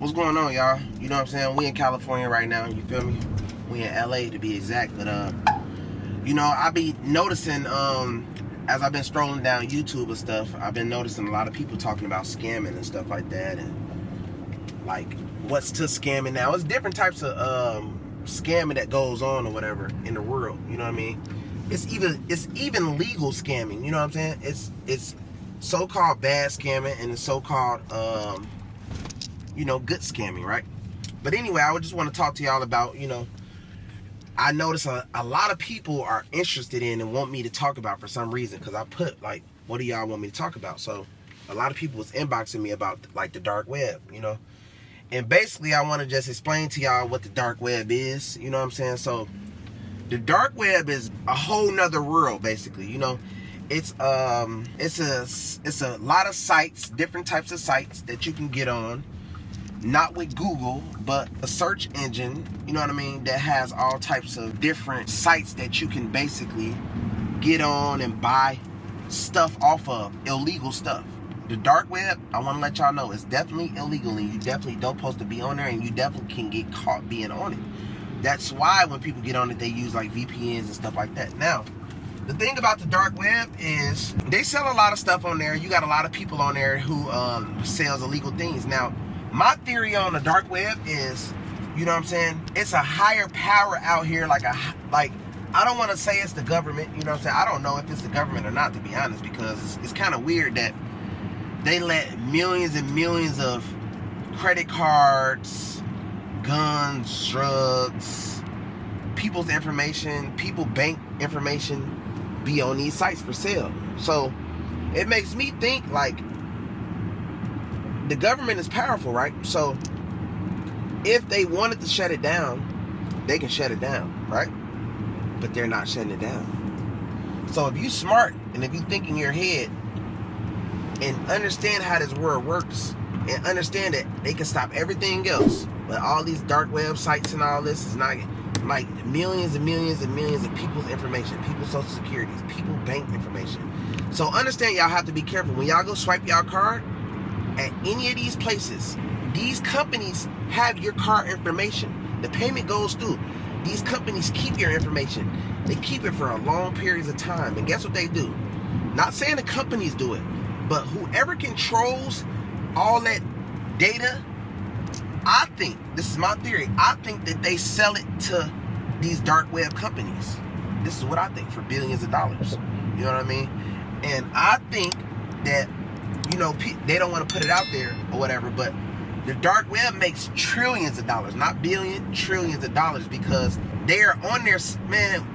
What's going on, y'all? You know what I'm saying? We in California right now, you feel me? We in LA to be exact, but you know, I be noticing as I've been strolling down YouTube and stuff, I've been noticing a lot of people talking about scamming and stuff like that, and like what's to scamming now. It's different types of scamming that goes on or whatever in the world, you know what I mean? It's even legal scamming, you know what I'm saying? It's so-called bad scamming and it's so-called you know, good scamming, right? But anyway, I would just want to talk to y'all about, you know, I notice a lot of people are interested in and want me to talk about for some reason, because I put like, what do y'all want me to talk about? So a lot of people was inboxing me about like the dark web, you know, and basically I want to just explain to y'all what the dark web is, you know what I'm saying? So the dark web is a whole nother world, basically, you know. It's a lot of sites, different types of sites that you can get on. Not with Google, but a search engine, you know what I mean, that has all types of different sites that you can basically get on and buy stuff off of, illegal stuff. The dark web, I want to let y'all know, it's definitely illegal, and you definitely don't supposed to be on there, and you definitely can get caught being on it. That's why when people get on it, they use like VPNs and stuff like that. Now, the thing about the dark web is they sell a lot of stuff on there. You got a lot of people on there who sells illegal things. Now, my theory on the dark web is, you know what I'm saying, it's a higher power out here, like I don't want to say it's the government, you know what I'm saying, I don't know if it's the government or not, to be honest, because it's kind of weird that they let millions and millions of credit cards, guns, drugs, people's information, bank information be on these sites for sale. So it makes me think like, the government is powerful, right? So if they wanted to shut it down, they can shut it down, right? But they're not shutting it down. So if you smart and if you think in your head and understand how this world works and understand that they can stop everything else, but all these dark websites and all this is not like millions and millions and millions of people's information, people's social securities, people's bank information. So understand, y'all have to be careful when y'all go swipe y'all card at any of these places. These companies have your card information. The payment goes through. These companies keep your information. They keep it for a long periods of time. And guess what they do? Not saying the companies do it, but whoever controls all that data, I think, this is my theory, I think that they sell it to these dark web companies. This is what I think, for billions of dollars. You know what I mean? And I think that, you know, they don't want to put it out there or whatever, but the dark web makes trillions of dollars, not billion, trillions of dollars, because they are on there, man.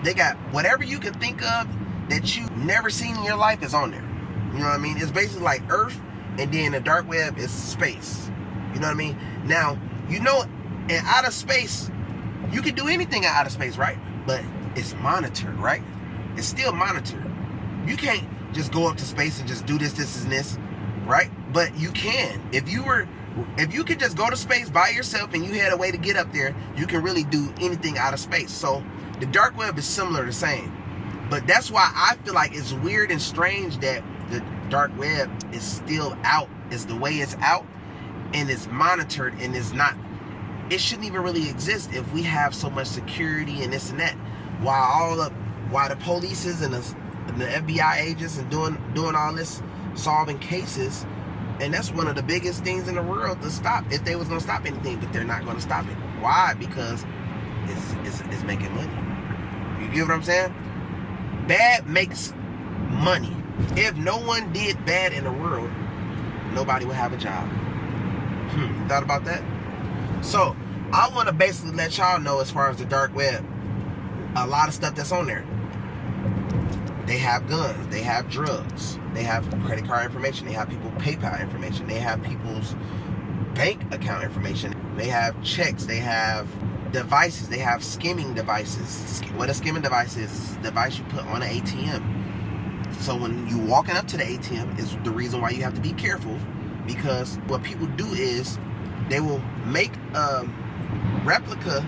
They got whatever you can think of that you've never seen in your life is on there. You know what I mean? It's basically like Earth, and then the dark web is space. You know what I mean? Now, you know, in outer space, you can do anything in outer space, right? But it's monitored, right? It's still monitored. You can't just go up to space and just do this and this, right? But you can. If you could just go to space by yourself and you had a way to get up there, you can really do anything out of space. So the dark web is similar, the same. But that's why I feel like it's weird and strange that the dark web is still out, is the way it's out, and it's monitored, and it's not, it shouldn't even really exist if we have so much security and this and that. While the police and the FBI agents and doing all this, solving cases, and that's one of the biggest things in the world to stop, if they was gonna stop anything, but they're not gonna stop it. Why? Because it's making money. You get what I'm saying? Bad makes money. If no one did bad in the world, nobody would have a job. You thought about that? So I want to basically let y'all know, as far as the dark web, a lot of stuff that's on there. They have guns, they have drugs, they have credit card information, they have people's PayPal information, they have people's bank account information, they have checks, they have devices, they have skimming devices. What a skimming device is a device you put on an ATM. So when you walking up to the ATM is the reason why you have to be careful, because what people do is they will make a replica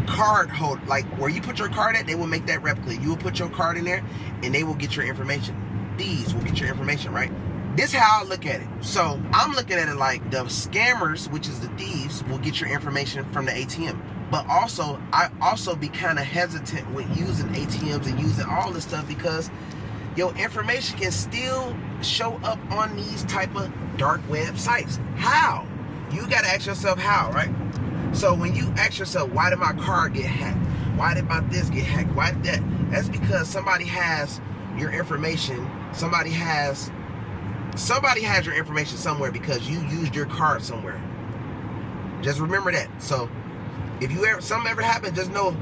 card hold, like where you put your card at, they will make that replica. You will put your card in there and they will get your information. These will get your information, right? this is how I look at it. So I'm looking at it like the scammers, which is the thieves, will get your information from the ATM. But also, I also be kind of hesitant with using ATMs and using all this stuff because your information can still show up on these type of dark web sites. How? You got to ask yourself how, right? So when you ask yourself, why did my car get hacked? Why did my this get hacked? Why did that? That's because somebody has your information. Somebody has your information somewhere because you used your card somewhere. Just remember that. So if something ever happens, just know,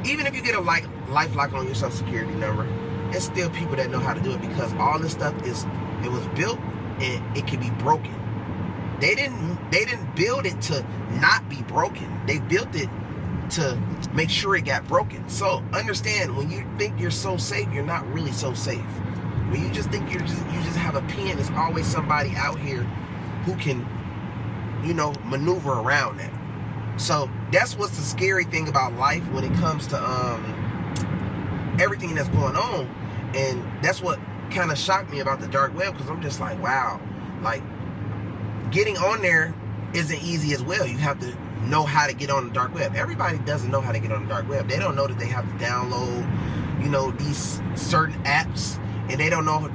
even if you get a LifeLock on your social security number, it's still people that know how to do it because all this stuff it was built and it can be broken. They didn't build it to not be broken. They built it to make sure it got broken. So understand, when you think you're so safe, you're not really so safe. When you just think you just have a pin, there's always somebody out here who can, maneuver around that. So that's what's the scary thing about life when it comes to everything that's going on. And that's what kind of shocked me about the dark web, because I'm just like, wow, like getting on there isn't easy as well. You have to know how to get on the dark web. Everybody doesn't know how to get on the dark web. They don't know that they have to download, these certain apps, and they don't know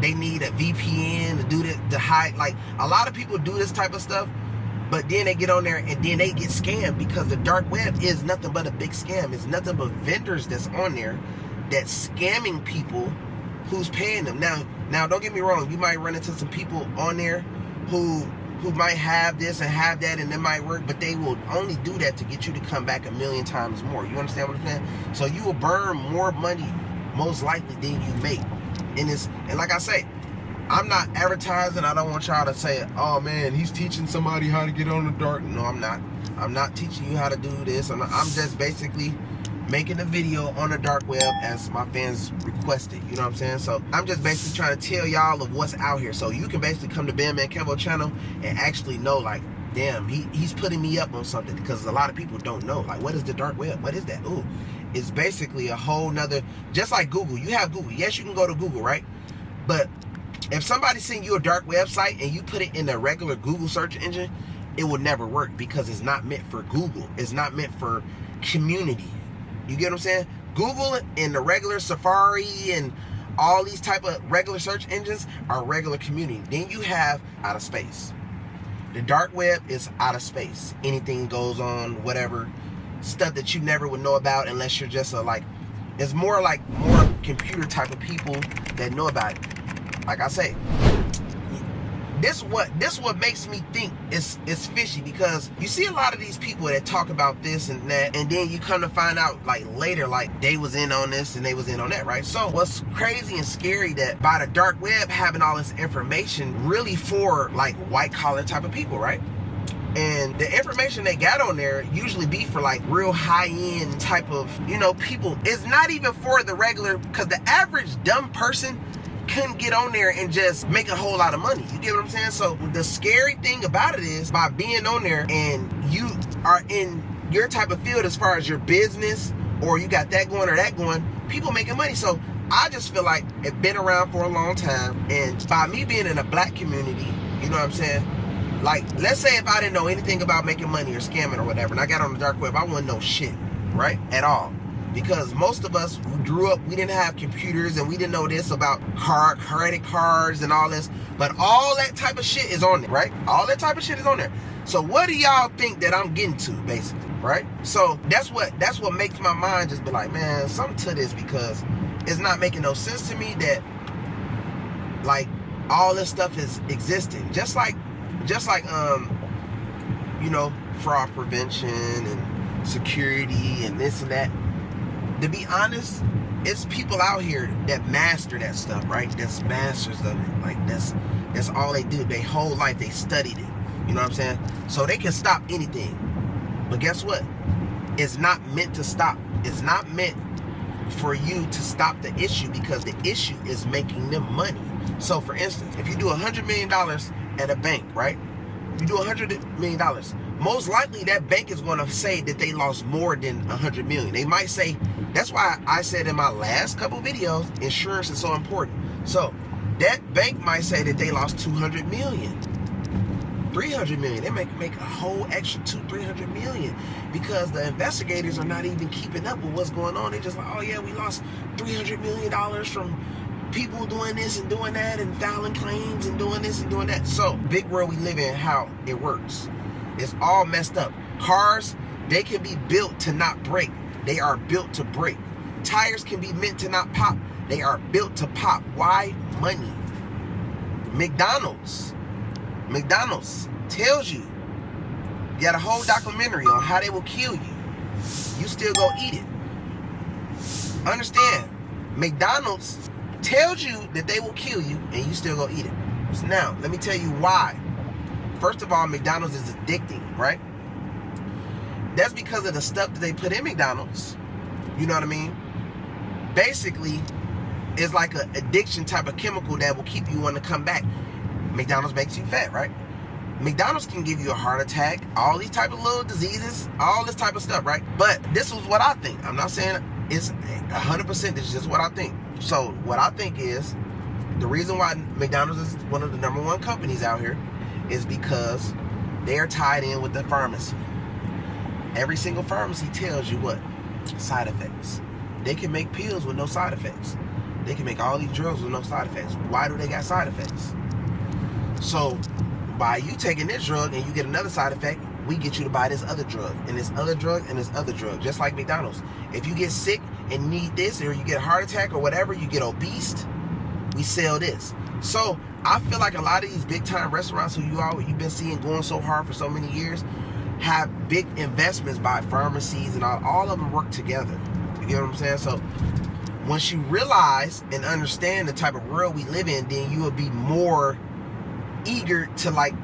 they need a VPN to do that, to hide. Like, a lot of people do this type of stuff, but then they get on there and then they get scammed, because the dark web is nothing but a big scam. It's nothing but vendors that's on there that's scamming people who's paying them. Now don't get me wrong, you might run into some people on there who might have this and have that, and it might work, but they will only do that to get you to come back 1,000,000 times more. You understand what I'm saying? So you will burn more money most likely than you make in this. And like I say, I'm not advertising. I don't want y'all to say, oh man, he's teaching somebody how to get on the dark. No, I'm not teaching you how to do this. I'm just basically making a video on the dark web as my fans requested. You know what I'm saying? So I'm just basically trying to tell y'all of what's out here, so you can basically come to Bandman Kevo channel and actually know, like, damn, he's putting me up on something, because a lot of people don't know, like, what is the dark web? What is that? Ooh, it's basically a whole nother, just like Google. You have Google. Yes, you can go to Google, right? But if somebody send you a dark website and you put it in a regular Google search engine, it will never work, because it's not meant for Google. It's not meant for community. You get what I'm saying? Google and the regular Safari and all these type of regular search engines are regular community. Then you have outer space. The dark web is outer space. Anything goes on, whatever, stuff that you never would know about unless you're just it's more computer type of people that know about it. Like I say, this what makes me think it's fishy, because you see a lot of these people that talk about this and that, and then you come to find out later, they was in on this and they was in on that, right? So what's crazy and scary, that by the dark web having all this information really for white collar type of people, right? And the information they got on there usually be for real high end type of people. It's not even for the regular, because the average dumb person couldn't get on there and just make a whole lot of money. You get what I'm saying? So the scary thing about it is, by being on there and you are in your type of field as far as your business, or you got that going or that going, people making money. So I just feel like it's been around for a long time, and by me being in a black community, you know what I'm saying? Let's say if I didn't know anything about making money or scamming or whatever, and I got on the dark web, I wouldn't know shit, right? At all. Because most of us who grew up, we didn't have computers, and we didn't know this about credit cards and all this. But all that type of shit is on there, right? All that type of shit is on there. So what do y'all think that I'm getting to, basically, right? So that's what makes my mind just be like, man, something to this, because it's not making no sense to me that all this stuff is existing. Just like fraud prevention and security and this and that. To be honest, it's people out here that master that stuff, right? That's masters of it. That's all they do. Their whole life they studied it. You know what I'm saying? So they can stop anything. But guess what? It's not meant to stop. It's not meant for you to stop the issue, because the issue is making them money. So for instance, if you do $100 million at a bank, right? You do $100 million. Most likely that bank is going to say that they lost more than $100 million. They might say, that's why I said in my last couple videos, insurance is so important. So that bank might say that they lost 200 million, 300 million. They make a whole extra 300 million because the investigators are not even keeping up with what's going on. They're just like, oh yeah, we lost $300 million from people doing this and doing that and filing claims and doing this and doing that. So, big world we live in, how it works. It's all messed up. Cars, they can be built to not break. They are built to break. Tires can be meant to not pop. They are built to pop. Why? Money. McDonald's tells you, got a whole documentary on how they will kill you. You still go eat it. Understand? McDonald's tells you that they will kill you and you still go eat it. So now, let me tell you why. First of all, McDonald's is addicting, right? That's because of the stuff that they put in McDonald's. You know what I mean? Basically, it's like an addiction type of chemical that will keep you wanting to come back. McDonald's makes you fat, right? McDonald's can give you a heart attack, all these type of little diseases, all this type of stuff, right? But this is what I think. I'm not saying it's 100%, this is just what I think. So what I think is, the reason why McDonald's is one of the #1 companies out here is because they are tied in with the pharmacy. Every single pharmacy tells you what? Side effects. They can make pills with no side effects. They can make all these drugs with no side effects. Why do they got side effects? So by you taking this drug and you get another side effect, we get you to buy this other drug and this other drug and this other drug. Just like McDonald's. If you get sick and need this, or you get a heart attack or whatever, you get obese, we sell this. So I feel like a lot of these big time restaurants who you've been seeing going so hard for so many years have big investments by pharmacies, and all of them work together. You get what I'm saying? So once you realize and understand the type of world we live in, then you will be more eager to like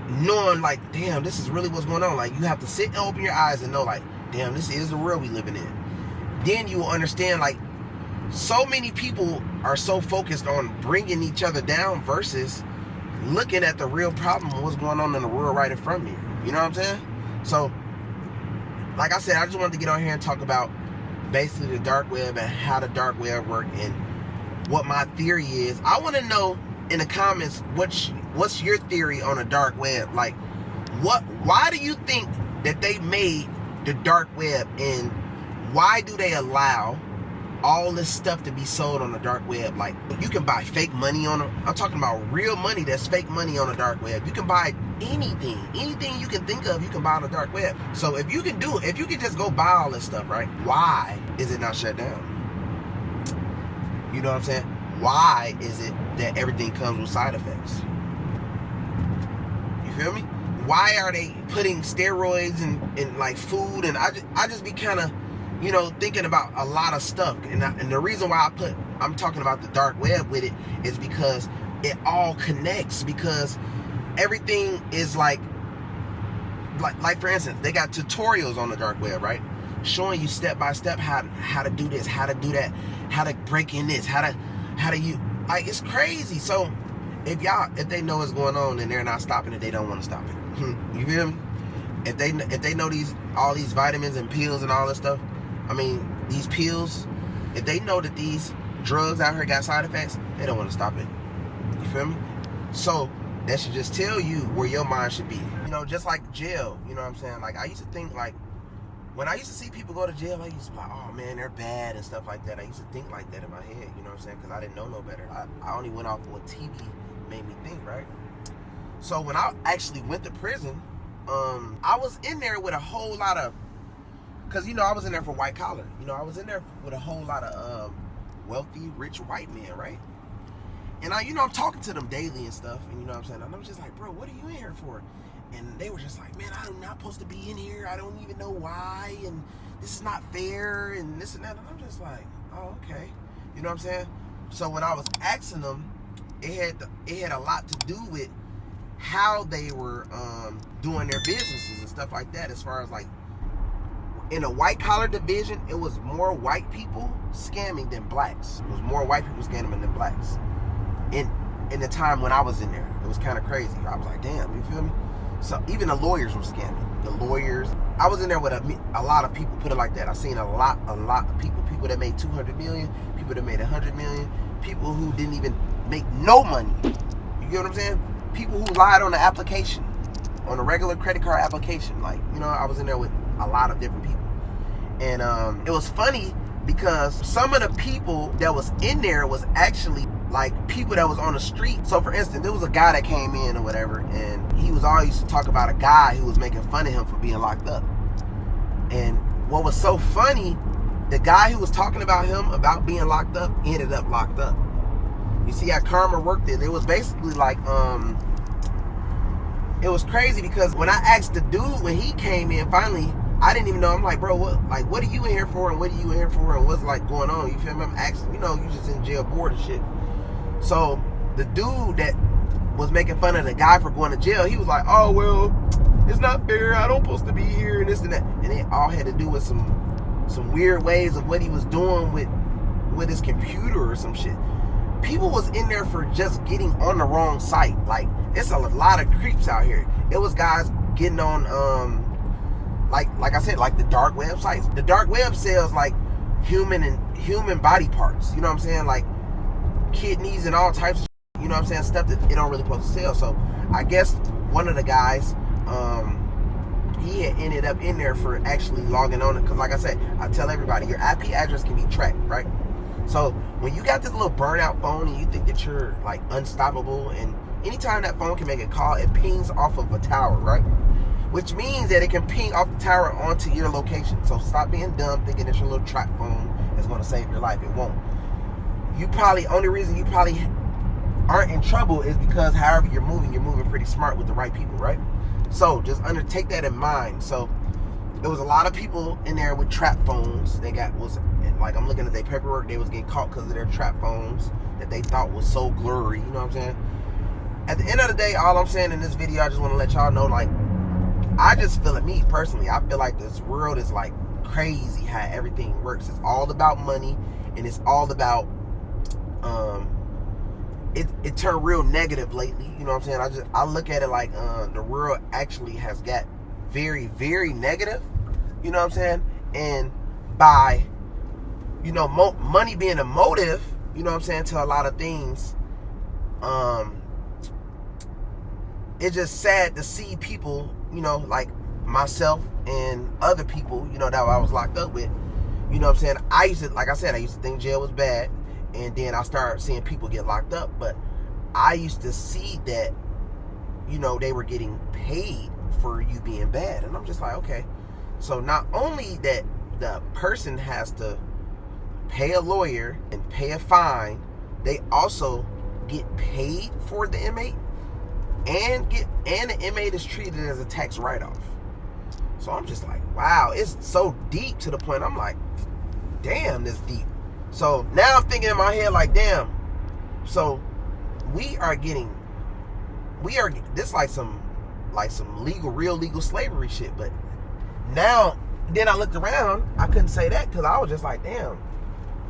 knowing like, damn, this is really what's going on. Like, you have to sit and open your eyes and know like, damn, this is the world we living in. Then you will understand like, so many people are so focused on bringing each other down versus looking at the real problem of what's going on in the world right in front of me. You know what I'm saying? So, like I said, I just wanted to get on here and talk about basically the dark web and how the dark web work and what my theory is. I want to know in the comments what's your theory on the dark web. Like, why do you think that they made the dark web, and why do they allow all this stuff to be sold on the dark web? Like, you can buy fake money on I'm talking about real money that's fake money on the dark web. You can buy anything you can think of, you can buy on the dark web. So if you can just go buy all this stuff, right? Why is it not shut down? You know what I'm saying? Why is it that everything comes with side effects? You feel me? Why are they putting steroids in like food? And I just be kind of, you know, thinking about a lot of stuff. And the reason why I'm talking about the dark web with it is because it all connects. Because everything is like for instance, they got tutorials on the dark web, right? Showing you step by step how to do this, how to do that, how to break in this, how to you, like, it's crazy. So if they know what's going on and they're not stopping it, they don't want to stop it. You feel me? If they know all these vitamins and pills and all this stuff, I mean, these pills, if they know that these drugs out here got side effects, they don't want to stop it. You feel me? So that should just tell you where your mind should be. You know, just like jail, you know what I'm saying? Like, I used to think, like, when I used to see people go to jail, I used to be like, oh man, they're bad and stuff like that. I used to think like that in my head, you know what I'm saying? Because I didn't know no better. I only went off of what TV made me think, right? So when I actually went to prison, I was in there with a whole lot of, because, you know, I was in there for white collar. You know, I was in there with a whole lot of wealthy, rich white men, right? And I'm talking to them daily and stuff, and you know what I'm saying? And I'm just like, bro, what are you in here for? And they were just like, man, I'm not supposed to be in here. I don't even know why, and this is not fair, and this and that. And I'm just like, oh, okay. You know what I'm saying? So when I was asking them, it had a lot to do with how they were doing their businesses and stuff like that. As far as like, in a white collar division, it was more white people scamming than blacks. It was more white people scamming than blacks. In the time when I was in there, it was kind of crazy. I was like, damn, you feel me? So even the lawyers were scamming. The lawyers, I was in there with a lot of people, put it like that. I've seen a lot of people that made 200 million, people that made 100 million, people who didn't even make no money. You get what I'm saying? People who lied on the application, on a regular credit card application. Like, you know, I was in there with a lot of different people. And it was funny because some of the people that was in there was actually like people that was on the street. So for instance, there was a guy that came in or whatever, and he was always used to talk about a guy who was making fun of him for being locked up. And what was so funny, the guy who was talking about him about being locked up ended up locked up. You see how karma worked it. It was basically like it was crazy because when I asked the dude when he came in finally, I didn't even know. I'm like, bro, what are you in here for, and what are you in here for, and what's like going on? You feel me? I'm asking, you know, you just in jail board and shit. So the dude that was making fun of the guy for going to jail, he was like, oh well, it's not fair, I don't supposed to be here, and this and that. And it all had to do with some weird ways of what he was doing with his computer or some shit. People was in there for just getting on the wrong site. Like, it's a lot of creeps out here. It was guys getting on like I said, like the dark web sites. The dark web sells like human body parts. You know what I'm saying? Like kidneys and all types of shit, you know what I'm saying? Stuff that it don't really supposed to sell. So I guess one of the guys, he had ended up in there for actually logging on it. Because like I said, I tell everybody, your IP address can be tracked, right? So when you got this little burnout phone and you think that you're like unstoppable, and anytime that phone can make a call, it pings off of a tower, right? Which means that it can ping off the tower onto your location. So stop being dumb thinking that your little trap phone is going to save your life. It won't. Only reason you probably aren't in trouble is because however you're moving pretty smart with the right people, right? So just take that in mind. So there was a lot of people in there with trap phones. I'm looking at their paperwork, they was getting caught because of their trap phones that they thought was so blurry, you know what I'm saying? At the end of the day, all I'm saying in this video, I just want to let y'all know, like, I just feel it, me personally, I feel like this world is like crazy how everything works. It's all about money, and it's all about it turned real negative lately, you know what I'm saying? I look at it like the world actually has got very, very negative, you know what I'm saying? And by, you know, money being a motive, you know what I'm saying, to a lot of things, it's just sad to see people, you know, like myself and other people, you know, that I was locked up with, you know what I'm saying? I used to think jail was bad, and then I started seeing people get locked up, but I used to see that, you know, they were getting paid for you being bad, and I'm just like, okay, so not only that the person has to pay a lawyer and pay a fine, they also get paid for the inmate, and the inmate is treated as a tax write-off. So I'm just like, wow, it's so deep to the point I'm like, damn, this deep. So now I'm thinking in my head like, damn, so this like some real legal slavery shit. But now, then I looked around, I couldn't say that because I was just like, damn,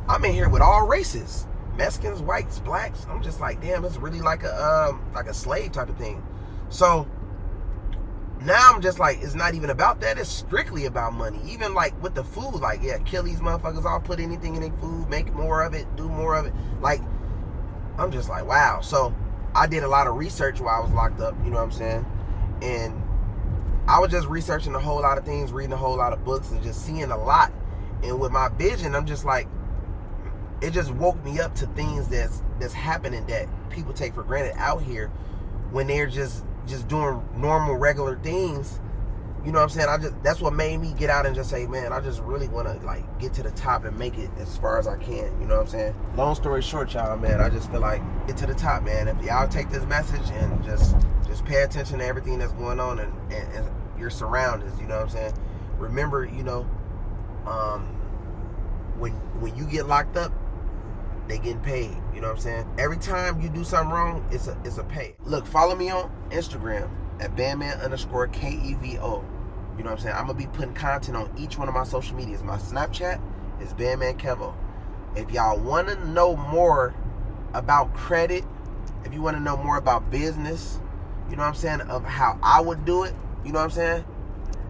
I'm in here with all races, Mexicans, whites, blacks. I'm just like, damn, it's really like a slave type of thing. So now I'm just like, it's not even about that. It's strictly about money. Even like with the food, like, yeah, kill these motherfuckers off, put anything in their food, make more of it, do more of it. Like, I'm just like, wow. So I did a lot of research while I was locked up, you know what I'm saying? And I was just researching a whole lot of things, reading a whole lot of books, and just seeing a lot. And with my vision, I'm just like, it just woke me up to things that's happening that people take for granted out here when they're just doing normal, regular things. You know what I'm saying? That's what made me get out and just say, man, I just really want to like get to the top and make it as far as I can. You know what I'm saying? Long story short, y'all, man, I just feel like get to the top, man. If y'all take this message and just pay attention to everything that's going on and your surroundings, you know what I'm saying? Remember, you know, when you get locked up, they getting paid. You know what I'm saying? Every time you do something wrong, it's a pay. Look, follow me on Instagram at Bandman_KEVO. You know what I'm saying? I'm going to be putting content on each one of my social medias. My Snapchat is Bandman Kevo. If y'all want to know more about credit, if you want to know more about business, you know what I'm saying, of how I would do it, you know what I'm saying?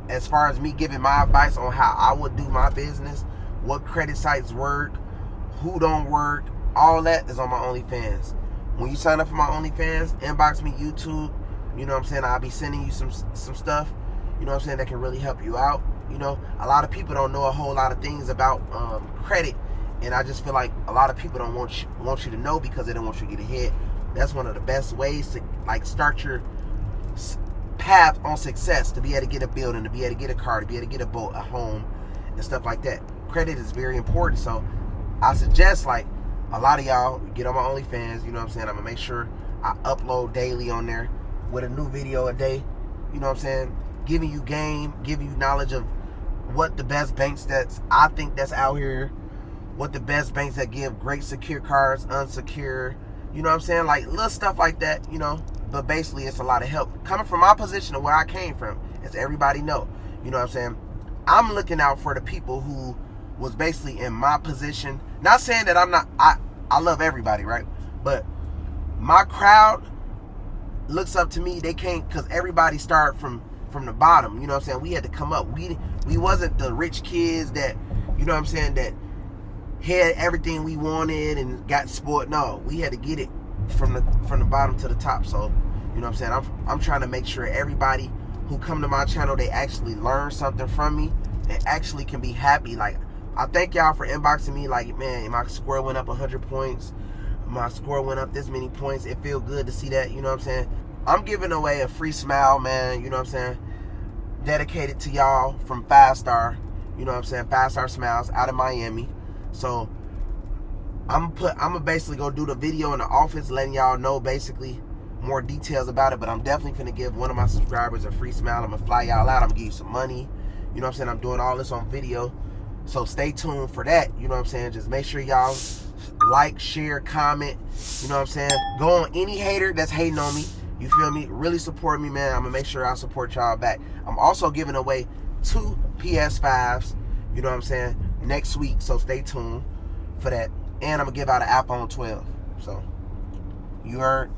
As far as me giving my advice on how I would do my business, what credit sites work, who don't work, all that is on my OnlyFans. when you sign up for my OnlyFans, inbox me YouTube. You know what I'm saying? I'll be sending you some stuff, you know what I'm saying, that can really help you out. You know, a lot of people don't know a whole lot of things about credit, and I just feel like a lot of people don't want you to know because they don't want you to get ahead. That's one of the best ways to like start your path on success, to be able to get a building, to be able to get a car, to be able to get a boat, a home, and stuff like that. Credit is very important, so I suggest like a lot of y'all get on my OnlyFans. You know what I'm saying? I'm gonna make sure I upload daily on there with a new video a day. You know what I'm saying? Giving you game, giving you knowledge of what the best banks I think that's out here, what the best banks that give great secure cards, unsecure, you know what I'm saying? Like little stuff like that, you know. But basically it's a lot of help. Coming from my position of where I came from, as everybody know, you know what I'm saying? I'm looking out for the people who was basically in my position. Not saying that I love everybody, right? But my crowd looks up to me. They can't, because everybody started from the bottom, you know what I'm saying? We had to come up. We wasn't the rich kids that, you know what I'm saying, that had everything we wanted and got spoiled. No, we had to get it from the bottom to the top. So, you know what I'm saying? I'm trying to make sure everybody who come to my channel, they actually learn something from me and actually can be happy. Like, I thank y'all for inboxing me like, man, my score went up 100 points. My score went up this many points. It feel good to see that, you know what I'm saying? I'm giving away a free smile, man, you know what I'm saying? Dedicated to y'all from 5 Star, you know what I'm saying? 5 Star Smiles out of Miami. So I'm gonna basically go do the video in the office, letting y'all know basically more details about it. But I'm definitely gonna give one of my subscribers a free smile. I'm gonna fly y'all out. I'm gonna give you some money. You know what I'm saying? I'm doing all this on video. So stay tuned for that. You know what I'm saying? Just make sure y'all like, share, comment. You know what I'm saying? Go on any hater that's hating on me. You feel me? Really support me, man. I'm gonna make sure I support y'all back. I'm also giving away 2 PS5s, you know what I'm saying, next week. So stay tuned for that. And I'm gonna give out an iPhone 12. So you heard.